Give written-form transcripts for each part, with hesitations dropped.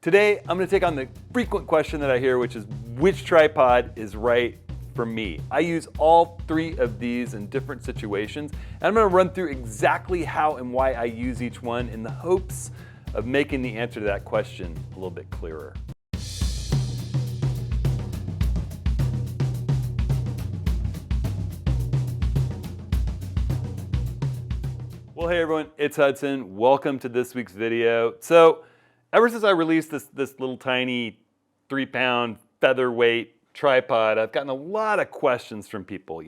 Today, I'm gonna take on the frequent question that I hear, which is which tripod is right for me? I use all three of these in different situations, and I'm gonna run through exactly how and why I use each one in the hopes of making the answer to that question a little bit clearer. Well, hey everyone, it's Hudson. Welcome to this week's video. So, ever since I released this little tiny 3-pound featherweight tripod, I've gotten a lot of questions from people.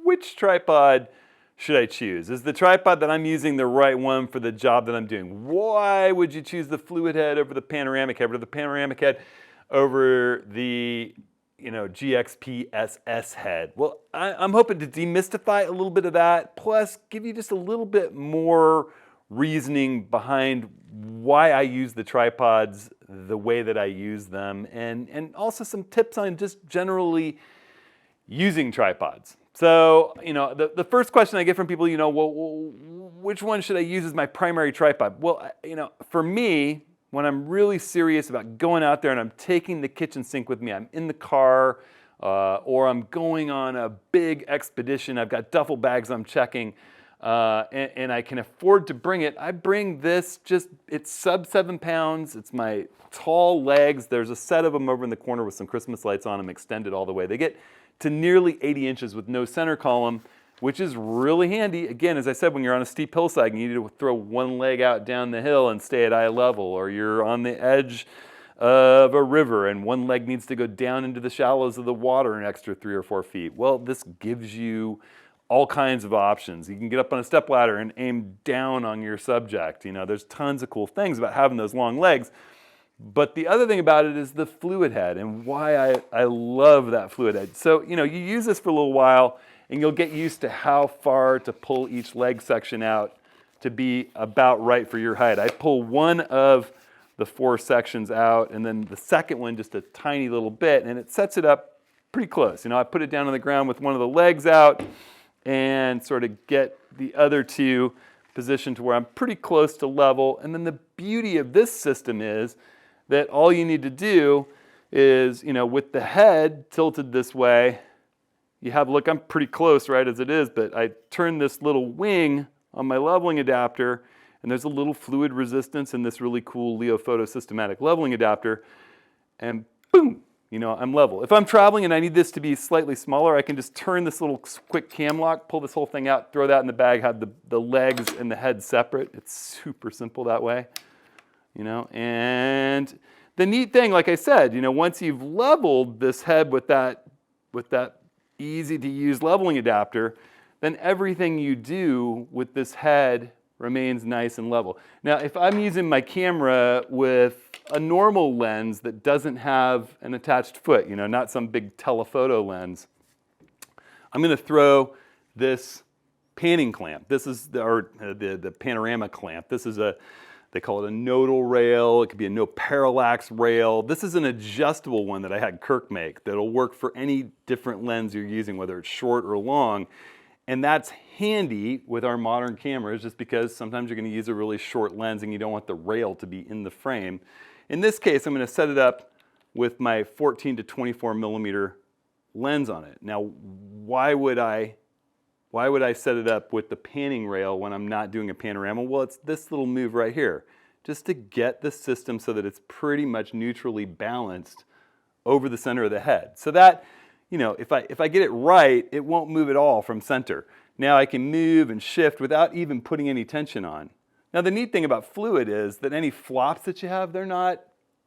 Which tripod should I choose? Is the tripod that I'm using the right one for the job that I'm doing? Why would you choose the fluid head over the panoramic head, or the panoramic head over the GXP-SS head? Well, I'm hoping to demystify a little bit of that, plus give you just a little bit more reasoning behind why I use the tripods the way that I use them, and also some tips on just generally using tripods. So, the first question I get from people, well, which one should I use as my primary tripod? Well, for me, when I'm really serious about going out there and I'm taking the kitchen sink with me, I'm in the car, or I'm going on a big expedition, I've got duffel bags I'm checking, and I can afford to bring it, I bring this, it's sub 7 pounds, it's my tall legs, there's a set of them over in the corner with some Christmas lights on them extended all the way. They get to nearly 80 inches with no center column, which is really handy. Again, as I said, when you're on a steep hillside and you need to throw one leg out down the hill and stay at eye level, or you're on the edge of a river and one leg needs to go down into the shallows of the water an extra 3 or 4 feet. Well, this gives you all kinds of options. You can get up on a stepladder and aim down on your subject. There's tons of cool things about having those long legs. But the other thing about it is the fluid head and why I love that fluid head. So, you use this for a little while and you'll get used to how far to pull each leg section out to be about right for your height. I pull one of the 4 sections out and then the second one just a tiny little bit, and it sets it up pretty close. I put it down on the ground with one of the legs out and sort of get the other 2 positioned to where I'm pretty close to level. And then the beauty of this system is that all you need to do is, with the head tilted this way, look, I'm pretty close right as it is, but I turn this little wing on my leveling adapter, and there's a little fluid resistance in this really cool Leo Photo systematic leveling adapter, and boom, I'm level. If I'm traveling and I need this to be slightly smaller, I can just turn this little quick cam lock, pull this whole thing out, throw that in the bag, have the legs and the head separate. It's super simple that way. And the neat thing, like I said, once you've leveled this head with that easy to use leveling adapter, then everything you do with this head remains nice and level. Now, if I'm using my camera with a normal lens that doesn't have an attached foot, not some big telephoto lens, I'm going to throw this panning clamp. This is the panorama clamp. This is they call it a nodal rail. It could be a no parallax rail. This is an adjustable one that I had Kirk make that'll work for any different lens you're using, whether it's short or long. And that's handy with our modern cameras just because sometimes you're going to use a really short lens and you don't want the rail to be in the frame. In this case, I'm going to set it up with my 14 to 24 millimeter lens on it. Now, why would I set it up with the panning rail when I'm not doing a panorama? Well, it's this little move right here, just to get the system so that it's pretty much neutrally balanced over the center of the head. So that, if I get it right, it won't move at all from center. Now I can move and shift without even putting any tension on. Now the neat thing about fluid is that any flops that you have, they're not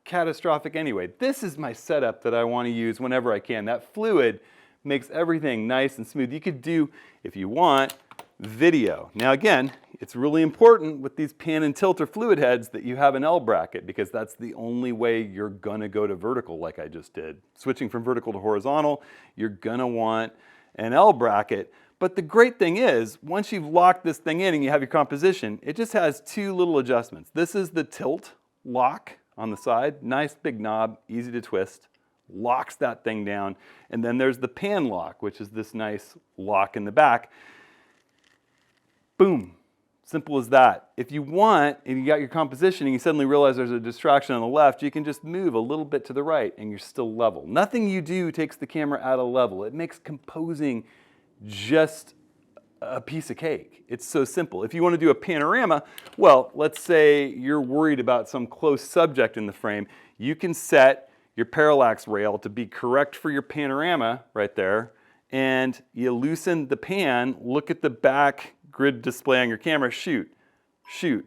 catastrophic anyway. This is my setup that I want to use whenever I can. That fluid makes everything nice and smooth. You could do, if you want, video. Now again, it's really important with these pan and tilt or fluid heads that you have an L bracket, because that's the only way you're gonna go to vertical like I just did. Switching from vertical to horizontal, you're gonna want an L bracket. But the great thing is, once you've locked this thing in and you have your composition, it just has 2 little adjustments. This is the tilt lock on the side, nice big knob, easy to twist. Locks that thing down, and then there's the pan lock, which is this nice lock in the back. Boom, Simple as that. If you want, and you got your composition and you suddenly realize there's a distraction on the left, you can just move a little bit to the right and you're still level. Nothing you do takes the camera out of level. It makes composing just a piece of cake. It's so simple. If you want to do a panorama, well, let's say you're worried about some close subject in the frame, you can set your parallax rail to be correct for your panorama right there, and you loosen the pan, look at the back grid display on your camera, shoot, shoot,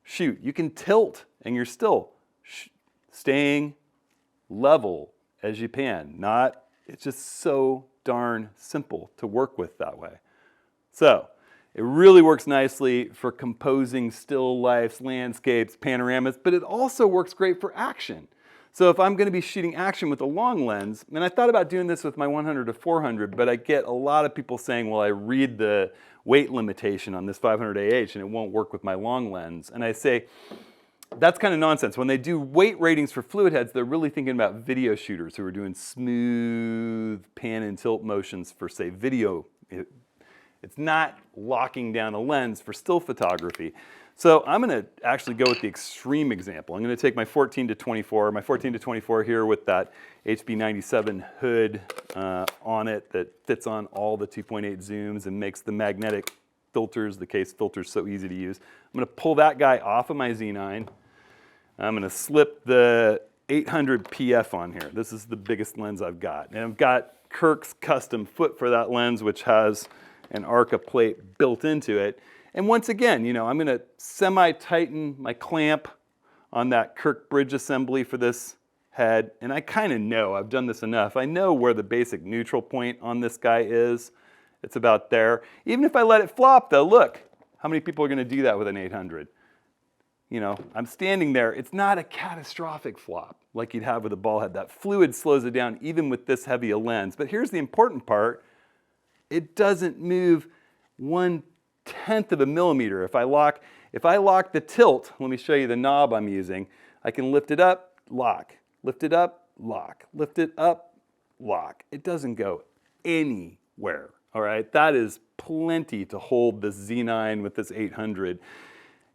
shoot. You can tilt and you're still staying level as you pan. It's just so darn simple to work with that way. So it really works nicely for composing still lifes, landscapes, panoramas, but it also works great for action. So if I'm going to be shooting action with a long lens, and I thought about doing this with my 100 to 400, but I get a lot of people saying, well, I read the weight limitation on this 500 AH and it won't work with my long lens. And I say, that's kind of nonsense. When they do weight ratings for fluid heads, they're really thinking about video shooters who are doing smooth pan and tilt motions for, say, video. It's not locking down a lens for still photography. So I'm going to actually go with the extreme example. I'm going to take my 14 to 24 here with that HB97 hood on it that fits on all the 2.8 zooms and makes the magnetic filters, the case filters, so easy to use. I'm going to pull that guy off of my Z9. I'm going to slip the 800 PF on here. This is the biggest lens I've got. And I've got Kirk's custom foot for that lens, which has an Arca plate built into it. And once again, I'm going to semi-tighten my clamp on that Kirk bridge assembly for this head. And I kind of know, I've done this enough, I know where the basic neutral point on this guy is. It's about there. Even if I let it flop though, look, how many people are going to do that with an 800? I'm standing there. It's not a catastrophic flop like you'd have with a ball head. That fluid slows it down even with this heavy a lens. But here's the important part. It doesn't move 1/10 of a millimeter. If I lock the tilt, let me show you the knob I'm using. I can lift it up, lock, lift it up, lock, lift it up, lock. It doesn't go anywhere, all right? That is plenty to hold this Z9 with this 800.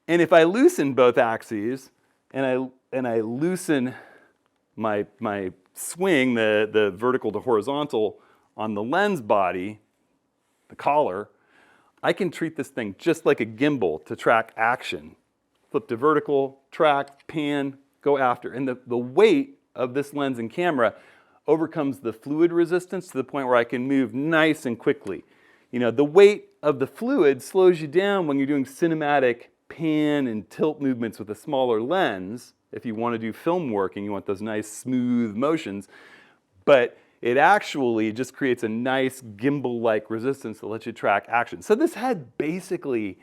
And if I loosen both axes and I loosen my swing, the vertical to horizontal on the lens body, the collar, I can treat this thing just like a gimbal to track action. Flip to vertical, track, pan, go after. And the weight of this lens and camera overcomes the fluid resistance to the point where I can move nice and quickly. The weight of the fluid slows you down when you're doing cinematic pan and tilt movements with a smaller lens. If you want to do film work and you want those nice smooth motions, but it actually just creates a nice gimbal-like resistance that lets you track action. So this head basically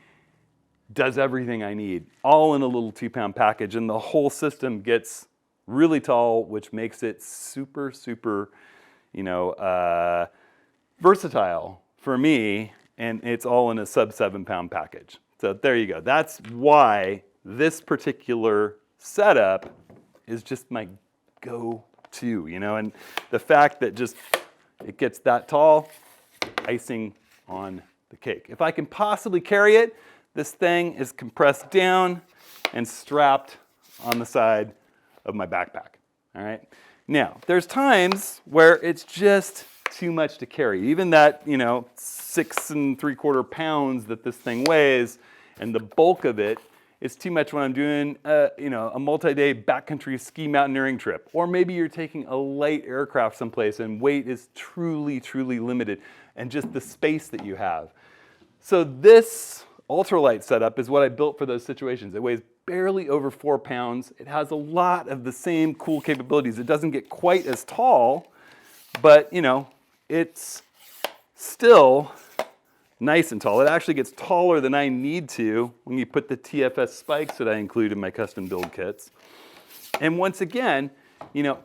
does everything I need, all in a little 2-pound package, and the whole system gets really tall, which makes it super, super, versatile for me, and it's all in a sub 7-pound package. So there you go. That's why this particular setup is just my go-to, and the fact that just it gets that tall, icing on the cake. If I can possibly carry it, this thing is compressed down and strapped on the side of my backpack, all right? Now, there's times where it's just too much to carry. Even that, 6 3/4 pounds that this thing weighs and the bulk of it is too much when I'm doing, a multi-day backcountry ski mountaineering trip. Or maybe you're taking a light aircraft someplace and weight is truly, truly limited and just the space that you have. So this ultralight setup is what I built for those situations. It weighs barely over 4 pounds. It has a lot of the same cool capabilities. It doesn't get quite as tall, but it's still nice and tall. It actually gets taller than I need to when you put the TFS spikes that I include in my custom build kits. And once again,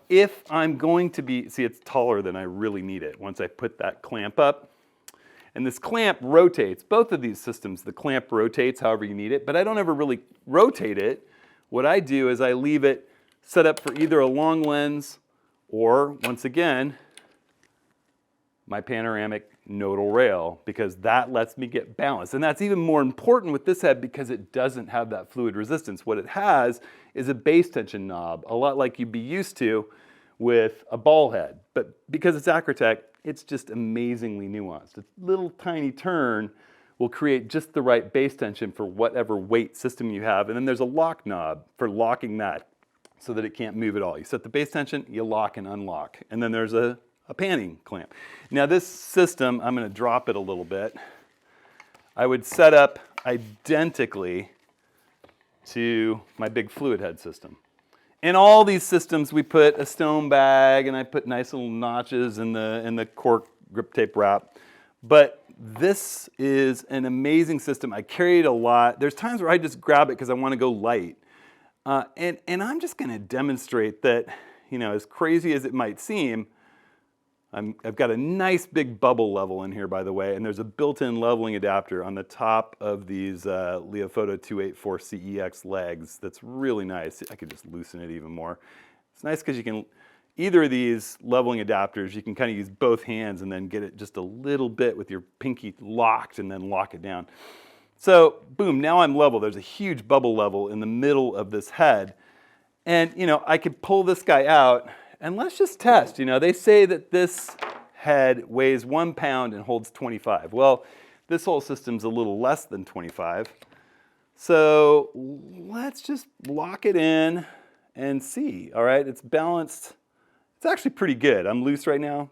if I'm going to be, see, it's taller than I really need it once I put that clamp up. And this clamp rotates. Both of these systems, the clamp rotates however you need it, but I don't ever really rotate it. What I do is I leave it set up for either a long lens or, once again, my panoramic nodal rail because that lets me get balance. And that's even more important with this head because it doesn't have that fluid resistance. What it has is a base tension knob, a lot like you'd be used to with a ball head. But because it's Acratech, it's just amazingly nuanced. A little tiny turn will create just the right base tension for whatever weight system you have. And then there's a lock knob for locking that so that it can't move at all. You set the base tension, you lock and unlock. And then there's a panning clamp. Now this system, I'm going to drop it a little bit. I would set up identically to my big fluid head system. In all these systems, we put a stone bag, and I put nice little notches in the cork grip tape wrap. But this is an amazing system. I carry it a lot. There's times where I just grab it because I want to go light. And I'm just going to demonstrate that, you know, as crazy as it might seem, I've got a nice big bubble level in here, by the way, and there's a built-in leveling adapter on the top of these Leofoto 284 CEX legs. That's really nice. I could just loosen it even more. It's nice because you can, either of these leveling adapters, you can kind of use both hands and then get it just a little bit with your pinky locked and then lock it down. So, boom, now I'm level. There's a huge bubble level in the middle of this head. And, you know, I could pull this guy out. And let's just test, you know, they say that this head weighs 1 pound and holds 25. Well, this whole system's a little less than 25. So let's just lock it in and see, all right? It's balanced. It's actually pretty good. I'm loose right now.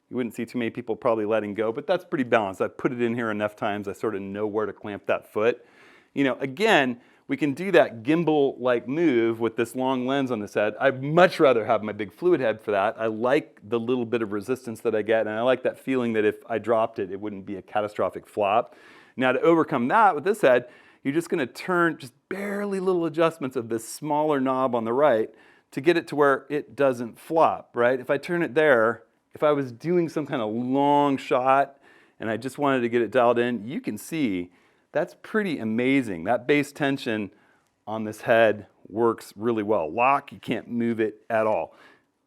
You wouldn't see too many people probably letting go, but that's pretty balanced. I've put it in here enough times, I sort of know where to clamp that foot. You know, again, we can do that gimbal-like move with this long lens on this head. I'd much rather have my big fluid head for that. I like the little bit of resistance that I get, and I like that feeling that if I dropped it, it wouldn't be a catastrophic flop. Now to overcome that with this head, you're just gonna turn just barely little adjustments of this smaller knob on the right to get it to where it doesn't flop, right? If I turn it there, if I was doing some kind of long shot and I just wanted to get it dialed in, you can see that's pretty amazing. That base tension on this head works really well. Lock, you can't move it at all.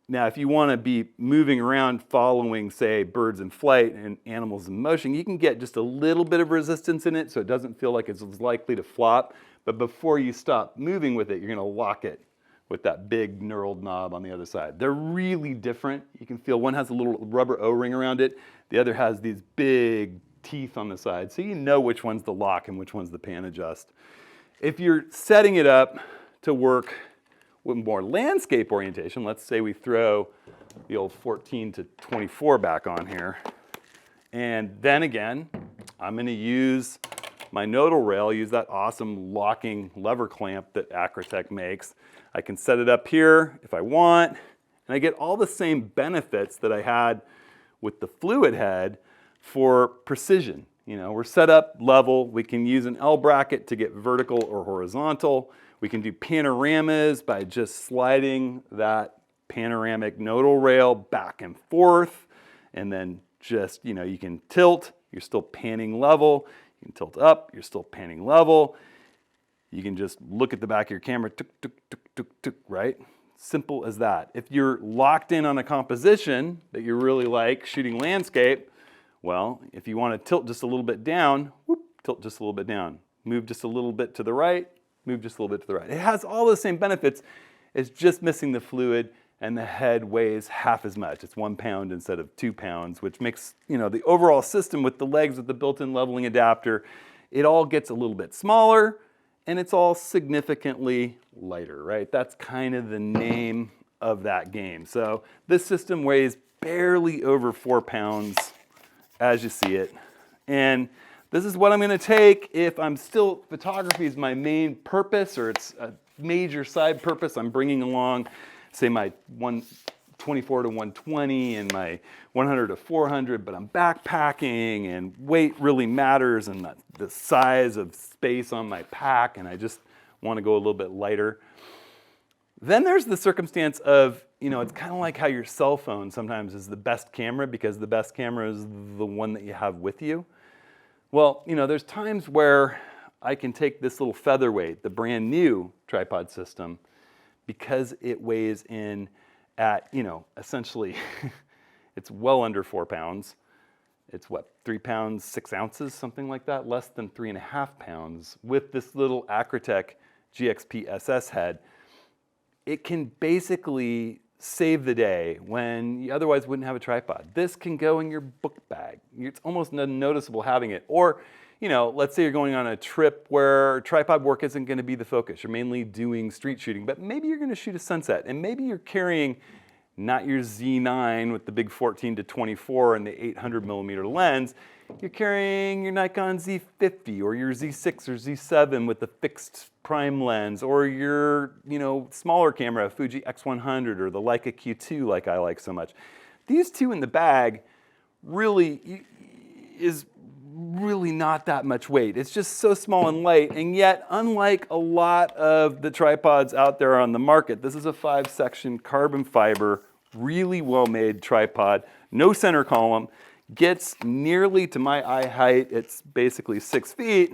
Now, if you want to be moving around following, say, birds in flight and animals in motion, you can get just a little bit of resistance in it so it doesn't feel like it's likely to flop. But before you stop moving with it, you're going to lock it with that big knurled knob on the other side. They're really different. You can feel one has a little rubber O-ring around it. The other has these big teeth on the side, so you know which one's the lock and which one's the pan adjust. If you're setting it up to work with more landscape orientation, let's say we throw the old 14 to 24 back on here, and then again, I'm going to use my nodal rail, use that awesome locking lever clamp that Acratech makes. I can set it up here if I want, and I get all the same benefits that I had with the fluid head for precision. You know, we're set up level. We can use an L bracket to get vertical or horizontal. We can do panoramas by just sliding that panoramic nodal rail back and forth, and then just, you know, you can tilt, you're still panning level. You can tilt up, you're still panning level. You can just look at the back of your camera, tuk, tuk, tuk, tuk, tuk, right? Simple as that. If you're locked in on a composition that you really like, shooting landscape, well, if you want to tilt just a little bit down, whoop, tilt just a little bit down. Move just a little bit to the right, move just a little bit to the right. It has all the same benefits. It's just missing the fluid, and the head weighs half as much. It's 1 pound instead of 2 pounds, which makes, you know, the overall system with the legs with the built-in leveling adapter, it all gets a little bit smaller, and it's all significantly lighter, right? That's kind of the name of that game. So this system weighs barely over 4 pounds, as you see it. And this is what I'm going to take if I'm still, photography is my main purpose, or it's a major side purpose. I'm bringing along, say, my 124 to 120 and my 100 to 400, but I'm backpacking and weight really matters and the size of space on my pack, and I just want to go a little bit lighter. Then there's the circumstance of, you know, it's kind of like how your cell phone sometimes is the best camera because the best camera is the one that you have with you. Well, you know, there's times where I can take this little featherweight, the brand new tripod system, because it weighs in at, you know, essentially it's well under 4 pounds. It's what, 3 pounds, 6 ounces, something like that, less than 3.5 pounds. With this little Acratech GXP-SS head, it can basically save the day when you otherwise wouldn't have a tripod. This can go in your book bag. It's almost unnoticeable having it. Or, you know, let's say you're going on a trip where tripod work isn't going to be the focus. You're mainly doing street shooting, but maybe you're going to shoot a sunset, and maybe you're carrying not your Z9 with the big 14-24 and the 800mm lens. You're carrying your Nikon Z50 or your Z6 or Z7 with the fixed prime lens, or your, you know, smaller camera, Fuji X100 or the Leica Q2 like I like so much. These two in the bag really is really not that much weight. It's just so small and light, and yet unlike a lot of the tripods out there on the market, this is a 5-section carbon fiber, really well-made tripod, no center column, gets nearly to my eye height. It's basically 6 feet.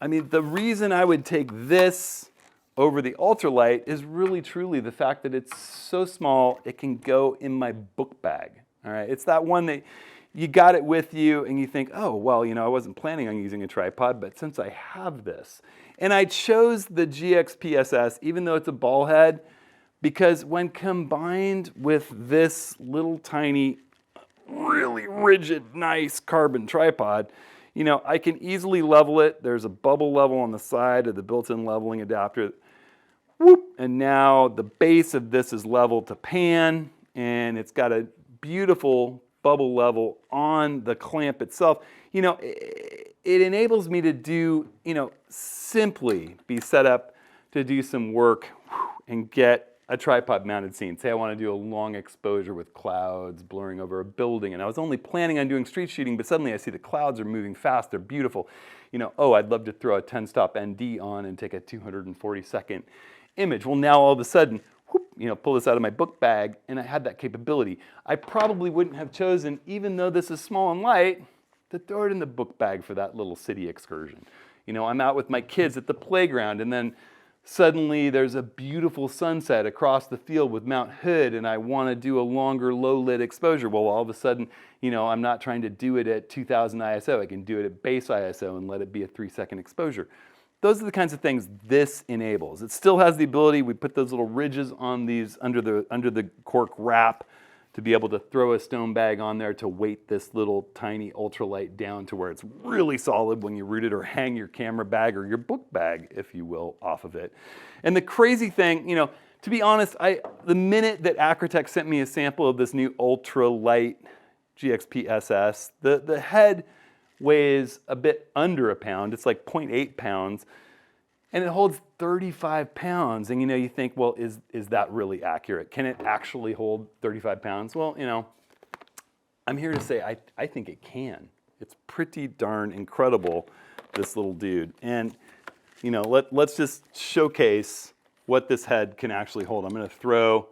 I mean, the reason I would take this over the ultralight is really truly the fact that it's so small it can go in my book bag. All right, it's that one that you got it with you and you think, oh, well, you know, I wasn't planning on using a tripod, but since I have this. And I chose the GXP-SS, even though it's a ball head, because when combined with this little tiny, really rigid, nice carbon tripod, you know, I can easily level it. There's a bubble level on the side of the built-in leveling adapter. Whoop, and now the base of this is level to pan, and it's got a beautiful bubble level on the clamp itself. You know, it enables me to do, you know, simply be set up to do some work and get a tripod mounted scene. Say I want to do a long exposure with clouds blurring over a building, and I was only planning on doing street shooting, but suddenly I see the clouds are moving fast, they're beautiful. You know, oh, I'd love to throw a 10-stop ND on and take a 240-second image. Well, now all of a sudden, whoop, you know, pull this out of my book bag, and I had that capability. I probably wouldn't have chosen, even though this is small and light, to throw it in the book bag for that little city excursion. You know, I'm out with my kids at the playground, and then suddenly there's a beautiful sunset across the field with Mount Hood, and I want to do a longer low-lit exposure. Well, all of a sudden, you know, I'm not trying to do it at 2000 ISO. I can do it at base ISO and let it be a 3-second exposure. Those are the kinds of things this enables. It still has the ability, we put those little ridges on these under the cork wrap to be able to throw a stone bag on there to weight this little tiny ultralight down to where it's really solid when you root it, or hang your camera bag or your book bag, if you will, off of it. And the crazy thing, you know, to be honest, the minute that Acratech sent me a sample of this new ultralight GXP-SS, the head weighs a bit under a pound. It's like 0.8 pounds, and it holds 35 pounds. And you know, you think, well, is that really accurate? Can it actually hold 35 pounds? Well, you know, I'm here to say I think it can. It's pretty darn incredible, this little dude. And you know, let's just showcase what this head can actually hold. I'm going to throw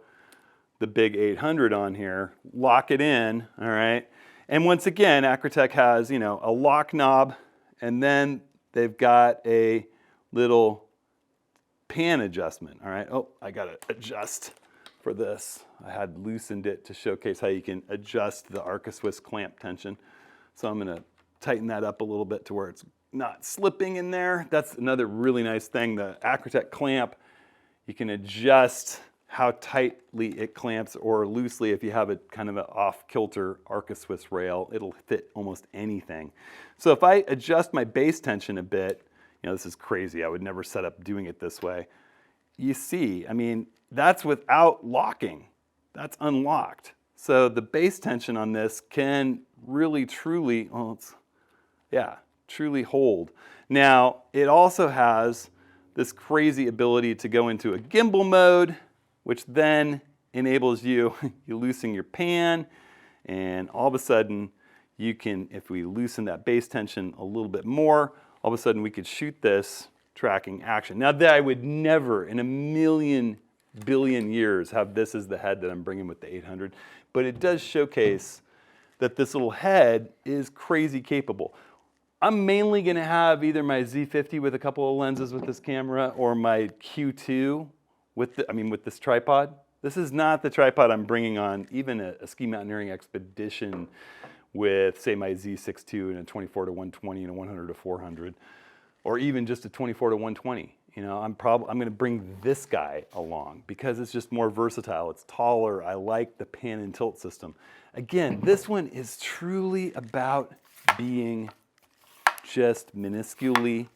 the big 800 on here, lock it in, all right? And once again, Acratech has, you know, a lock knob, and then they've got a little pan adjustment, all right? Oh, I got to adjust for this. I had loosened it to showcase how you can adjust the Arca-Swiss clamp tension. So I'm going to tighten that up a little bit to where it's not slipping in there. That's another really nice thing. The Acratech clamp, you can adjust how tightly it clamps, or loosely if you have a kind of an off-kilter Arca-Swiss rail, it'll fit almost anything. So if I adjust my base tension a bit, you know, this is crazy. I would never set up doing it this way. You see, I mean, that's without locking. That's unlocked. So the base tension on this can really, truly, well, truly hold. Now, it also has this crazy ability to go into a gimbal mode, which then enables you loosen your pan, and all of a sudden you can, if we loosen that base tension a little bit more, all of a sudden we could shoot this tracking action. Now that I would never in a million billion years have this as the head that I'm bringing with the 800, but it does showcase that this little head is crazy capable. I'm mainly going to have either my Z50 with a couple of lenses with this camera, or my Q2 with this tripod. This is not the tripod I'm bringing on even a ski mountaineering expedition with, say, my Z6II and a 24 to 120 and a 100 to 400, or even just a 24 to 120. You know, I'm going to bring this guy along because it's just more versatile. It's taller. I like the pan and tilt system. Again, this one is truly about being just minusculely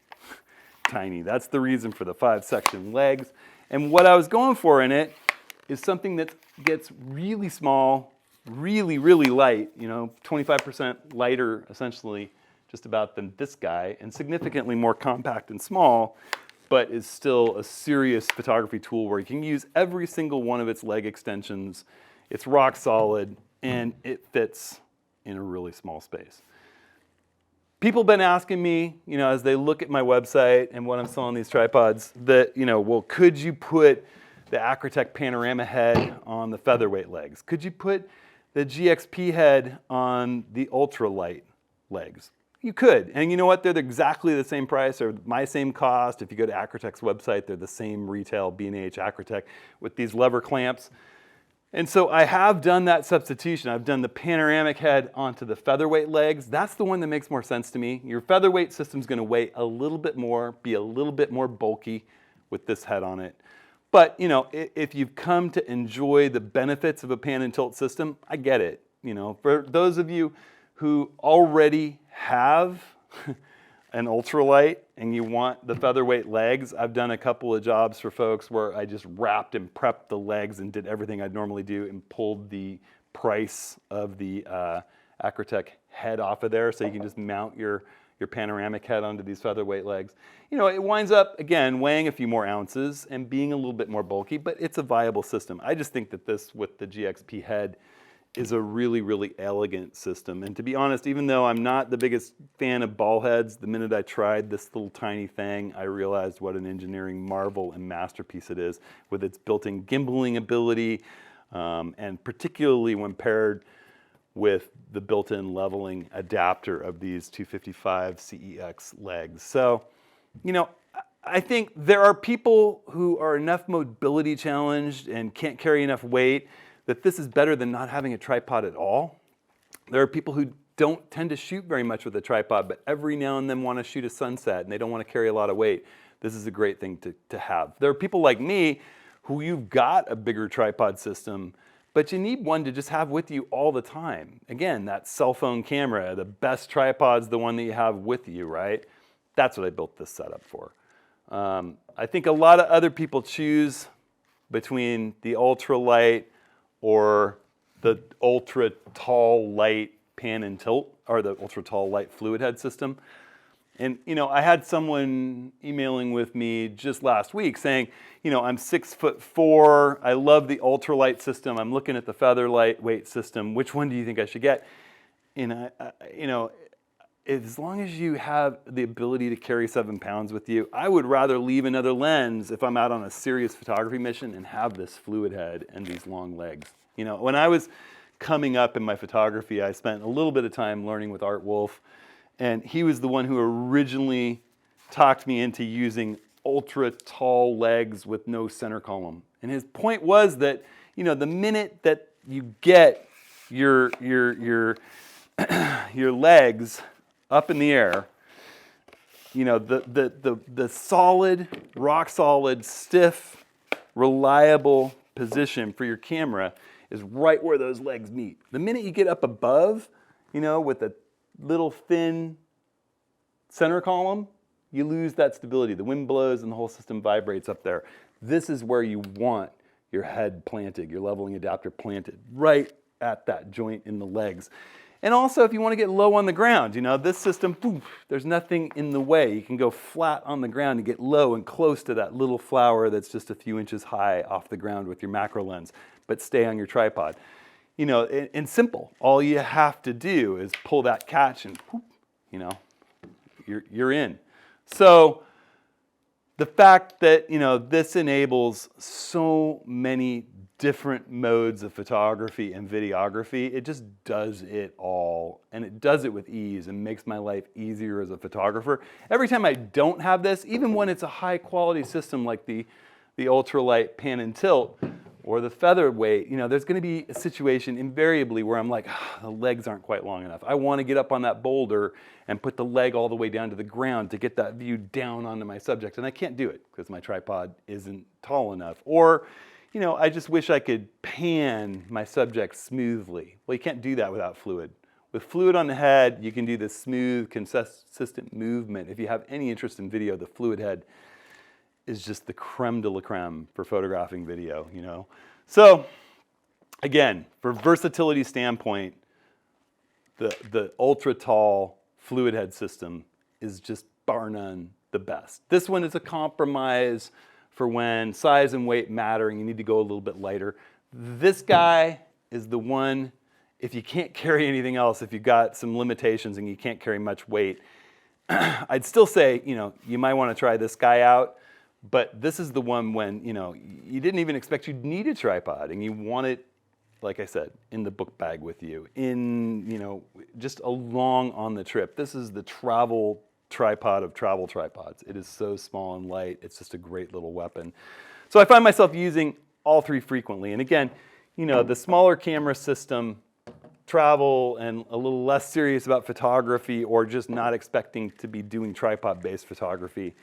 tiny. That's the reason for the 5-section legs. And what I was going for in it is something that gets really small, really, really light, you know, 25% lighter essentially just about than this guy, and significantly more compact and small, but is still a serious photography tool where you can use every single one of its leg extensions. It's rock solid and it fits in a really small space. People have been asking me, you know, as they look at my website and what I'm selling these tripods, that, you know, well, could you put the Acratech panorama head on the featherweight legs? Could you put the GXP head on the ultralight legs? You could, and you know what? They're exactly the same price or my same cost. If you go to Acratech's website, they're the same retail B&H Acratech with these lever clamps. And so I have done that substitution. I've done the panoramic head onto the featherweight legs. That's the one that makes more sense to me. Your featherweight system's gonna weigh a little bit more, be a little bit more bulky with this head on it. But, you know, if you've come to enjoy the benefits of a pan and tilt system, I get it. You know, for those of you who already have an ultralight and you want the featherweight legs, I've done a couple of jobs for folks where I just wrapped and prepped the legs and did everything I'd normally do and pulled the price of the Acratech head off of there so you can just mount your panoramic head onto these featherweight legs. You know, it winds up, again, weighing a few more ounces and being a little bit more bulky, but it's a viable system. I just think that this with the GXP head is a really, really elegant system. And to be honest, even though I'm not the biggest fan of ball heads, the minute I tried this little tiny thing, I realized what an engineering marvel and masterpiece it is with its built-in gimbaling ability, and particularly when paired with the built-in leveling adapter of these 255 CEX legs. So, you know, I think there are people who are enough mobility challenged and can't carry enough weight that this is better than not having a tripod at all. There are people who don't tend to shoot very much with a tripod, but every now and then want to shoot a sunset and they don't want to carry a lot of weight. This is a great thing to have. There are people like me who you've got a bigger tripod system, but you need one to just have with you all the time. Again, that cell phone camera, the best tripod's the one that you have with you, right? That's what I built this setup for. I think a lot of other people choose between the ultralight or the ultra tall light pan and tilt, or the ultra tall light fluid head system. And, you know, I had someone emailing with me just last week saying, you know, I'm 6'4", I love the ultralight system, I'm looking at the featherweight system, which one do you think I should get? And, you know, as long as you have the ability to carry 7 pounds with you, I would rather leave another lens if I'm out on a serious photography mission and have this fluid head and these long legs. You know, when I was coming up in my photography, I spent a little bit of time learning with Art Wolf, and he was the one who originally talked me into using ultra tall legs with no center column. And his point was that, you know, the minute that you get your legs up in the air, you know, the solid, rock solid, stiff, reliable position for your camera is right where those legs meet. The minute you get up above, you know, with a little thin center column, you lose that stability. The wind blows and the whole system vibrates up there. This is where you want your head planted, your leveling adapter planted, right at that joint in the legs. And also, if you want to get low on the ground, you know, this system, poof, there's nothing in the way. You can go flat on the ground and get low and close to that little flower that's just a few inches high off the ground with your macro lens, but stay on your tripod. You know, and simple. All you have to do is pull that catch and, whoop, you know, you're in. So the fact that, you know, this enables so many different modes of photography and videography, it just does it all, and it does it with ease and makes my life easier as a photographer. Every time I don't have this, even when it's a high quality system like the ultralight pan and tilt, or the featherweight, you know, there's going to be a situation invariably where I'm like, the legs aren't quite long enough. I want to get up on that boulder and put the leg all the way down to the ground to get that view down onto my subject. And I can't do it because my tripod isn't tall enough. Or, you know, I just wish I could pan my subject smoothly. Well, you can't do that without fluid. With fluid on the head, you can do this smooth, consistent movement. If you have any interest in video, the fluid head is just the creme de la creme for photographing video, you know. So again, for versatility standpoint, the ultra tall fluid head system is just bar none the best. This one is a compromise for when size and weight matter and you need to go a little bit lighter. This guy is the one, if you can't carry anything else, if you've got some limitations and you can't carry much weight, I'd still say, you know, you might want to try this guy out. But this is the one when, you know, you didn't even expect you'd need a tripod and you want it, like I said, in the book bag with you, in, you know, just along on the trip. This is the travel tripod of travel tripods. It is so small and light. It's just a great little weapon. So I find myself using all three frequently. And again, you know, the smaller camera system, travel, and a little less serious about photography or just not expecting to be doing tripod-based photography,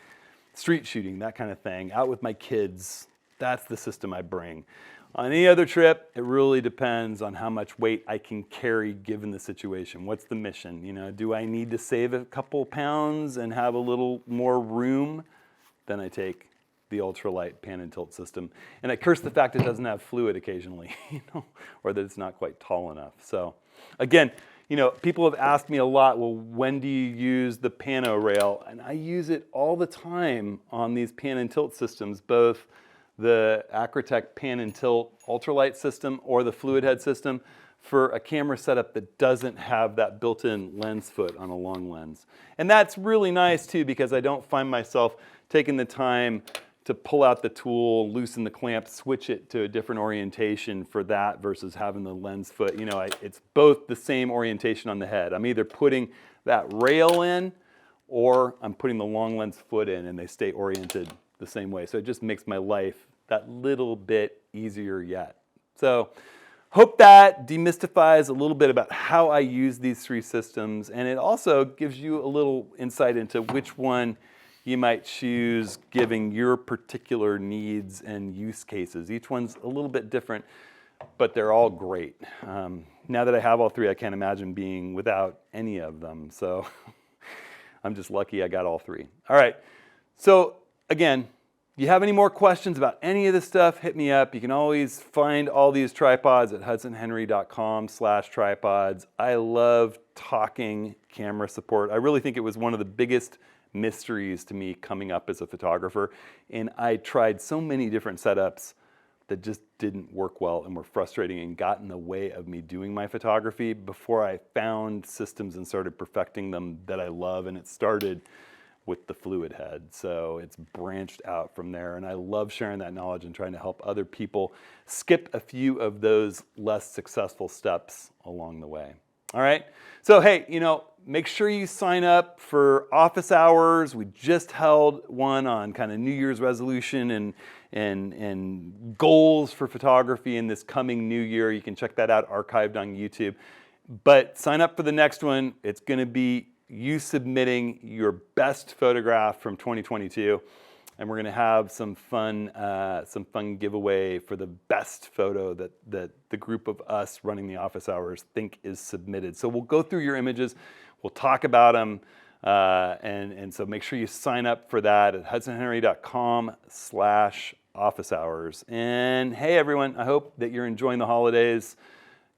street shooting, that kind of thing, out with my kids, that's the system I bring. On any other trip, it really depends on how much weight I can carry given the situation. What's the mission? You know, do I need to save a couple pounds and have a little more room? Then I take the ultralight pan and tilt system. And I curse the fact it doesn't have fluid occasionally, you know, or that it's not quite tall enough. So again, you know, people have asked me a lot, well, when do you use the pano rail? And I use it all the time on these pan and tilt systems, both the Acratech pan and tilt ultralight system or the fluid head system for a camera setup that doesn't have that built-in lens foot on a long lens. And that's really nice too, because I don't find myself taking the time to pull out the tool, loosen the clamp, switch it to a different orientation for that versus having the lens foot. You know, it's both the same orientation on the head. I'm either putting that rail in or I'm putting the long lens foot in and they stay oriented the same way. So it just makes my life that little bit easier yet. So hope that demystifies a little bit about how I use these three systems, and it also gives you a little insight into which one you might choose given your particular needs and use cases. Each one's a little bit different, but they're all great. Now that I have all three, I can't imagine being without any of them. So I'm just lucky I got all three. All right, so again, if you have any more questions about any of this stuff, hit me up. You can always find all these tripods at hudsonhenry.com/tripods. I love talking camera support. I really think it was one of the biggest mysteries to me coming up as a photographer. And I tried so many different setups that just didn't work well and were frustrating and got in the way of me doing my photography before I found systems and started perfecting them that I love. And it started with the fluid head. So it's branched out from there. And I love sharing that knowledge and trying to help other people skip a few of those less successful steps along the way. All right. So, hey, you know, make sure you sign up for office hours. We just held one on kind of New Year's resolution and goals for photography in this coming new year. You can check that out archived on YouTube. But sign up for the next one. It's going to be you submitting your best photograph from 2022. And we're going to have some fun giveaway for the best photo that the group of us running the office hours think is submitted. So we'll go through your images, we'll talk about them, and so make sure you sign up for that at hudsonhenry.com/office hours. And hey, everyone, I hope that you're enjoying the holidays.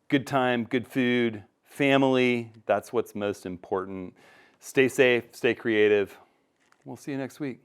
Good time, good food, family. That's what's most important. Stay safe, stay creative. We'll see you next week.